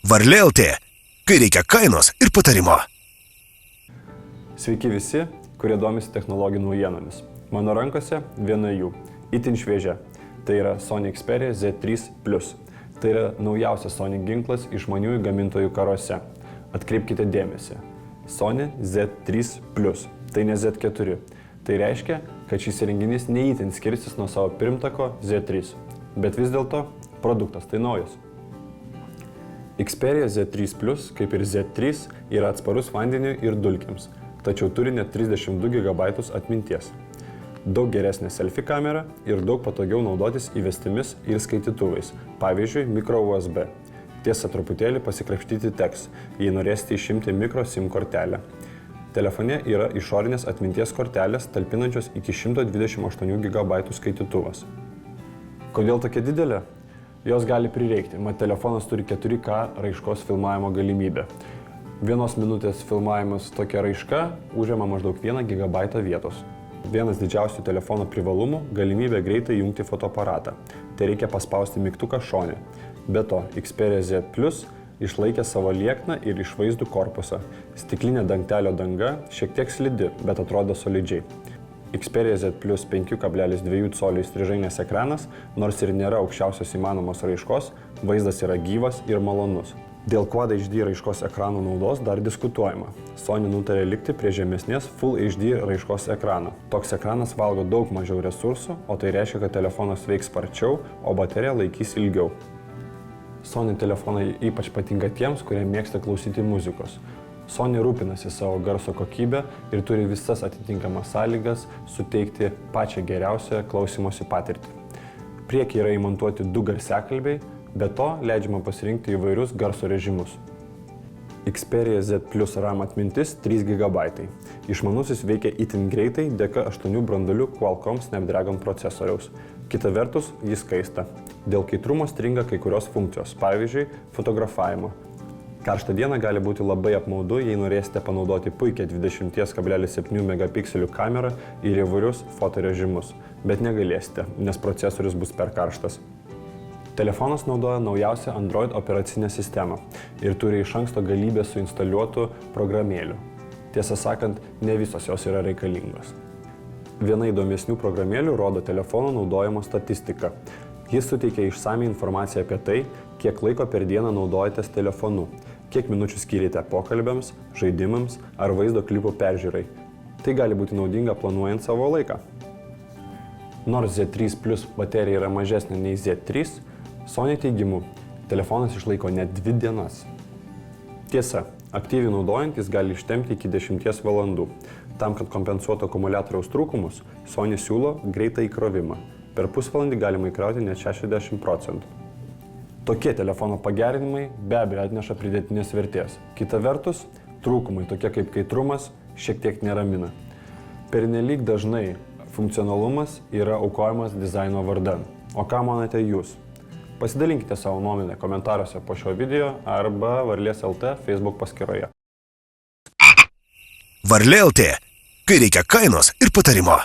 Varlė LT, kai reikia kainos ir patarimo. Sveiki visi, kurie domisi technologijų naujienomis. Mano rankose viena jų, itin šviežia. Tai yra Sony Xperia Z3 Plus. Tai yra naujausias Sony ginklas išmaniųjų gamintojų karuose. Atkreipkite dėmesį. Sony Z3 Plus, tai ne Z4. Tai reiškia, kad šis įrenginys neįtin skirsis nuo savo pirmtako Z3. Bet vis dėlto, produktas tai naujas. Xperia Z3 Plus, kaip ir Z3, yra atsparus vandeniui ir dulkėms, tačiau turi net 32 GB atminties. Daug geresnė selfie kamera ir daug patogiau naudotis įvestimis ir skaitytuvais, pavyzdžiui, micro USB. Tiesa, truputėlį pasikrapštyti teks, jei norėsite išimti micro SIM kortelę. Telefone yra išorinės atminties kortelės, talpinančios iki 128 GB skaitytuvas. Kodėl tokia didelė? Jos gali prireikti, mat telefonas turi 4K raiškos filmavimo galimybę. 1 minutės filmavimas tokia raiška užima maždaug 1 GB vietos. Vienas didžiausių telefono privalumų – galimybė greitai jungti fotoaparatą. Tai reikia paspausti mygtuką šone. Be to, Xperia Z Plus išlaikė savo liekną ir išvaizdų korpusą. Stiklinė dangtelio danga šiek tiek slidi, bet atrodo solidžiai. Xperia Z Plus 5,2 colių įstrižainės ekranas, nors ir nėra aukščiausios įmanomos raiškos, vaizdas yra gyvas ir malonus. Dėl Quad HD raiškos ekranų naudos dar diskutuojama. Sony nutarė likti prie žemesnės Full HD raiškos ekrano. Toks ekranas valgo daug mažiau resursų, o tai reiškia, kad telefonas veiks sparčiau, o baterija laikys ilgiau. Sony telefonai ypač patinka tiems, kurie mėgsta klausyti muzikos. Sony rūpinasi savo garso kokybę ir turi visas atitinkamas sąlygas suteikti pačią geriausią klausymosi patirtį. Priekyje yra įmontuoti 2 garsiakalbiai, be to leidžiama pasirinkti įvairius garso režimus. Xperia Z Plus RAM atmintis 3 GB. Išmanusis veikia itin greitai dėka 8 branduolių Qualcomm Snapdragon procesoriaus. Kita vertus, jis kaista. Dėl kaitrumo stringa kai kurios funkcijos, pavyzdžiui, fotografavimo. Karštą dieną gali būti labai apmaudu, jei norėsite panaudoti puikią 20,7 megapikselių kamerą ir įvairius fotorežimus, bet negalėsite, nes procesorius bus per karštas. Telefonas naudoja naujausią Android operacinę sistemą ir turi iš anksto galybę suinstaliuotų programėlių. Tiesą sakant, ne visos jos yra reikalingos. Viena įdomesnių programėlių rodo telefono naudojimo statistiką. Jis suteikia išsamią informaciją apie tai, kiek laiko per dieną naudojatės telefonu, kiek minučių skyrėte pokalbiams, žaidimams ar vaizdo klipų peržiūrai. Tai gali būti naudinga planuojant savo laiką. Nors Z3 Plus baterija yra mažesnė nei Z3, Sony teigimu, telefonas išlaiko net 2 dienas. Tiesa, aktyviai naudojant jis gali ištempti iki 10 valandų. Tam, kad kompensuotų akumuliatoriaus trūkumus, Sony siūlo greitą įkrovimą. Per pusvalandį galima įkrauti net 60%. Tokie telefono pagerinimai be abejo atneša pridėtinės vertės. Kita vertus, trūkumai tokie kaip kaitrumas šiek tiek neramina. Pernelyg dažnai funkcionalumas yra aukojamas dizaino vardan. O ką manote jūs? Pasidalinkite savo nuomonę komentaruose po šio video arba Varlės LT Facebook paskyroje. Varlė LT, kai reikia kainos ir patarimo.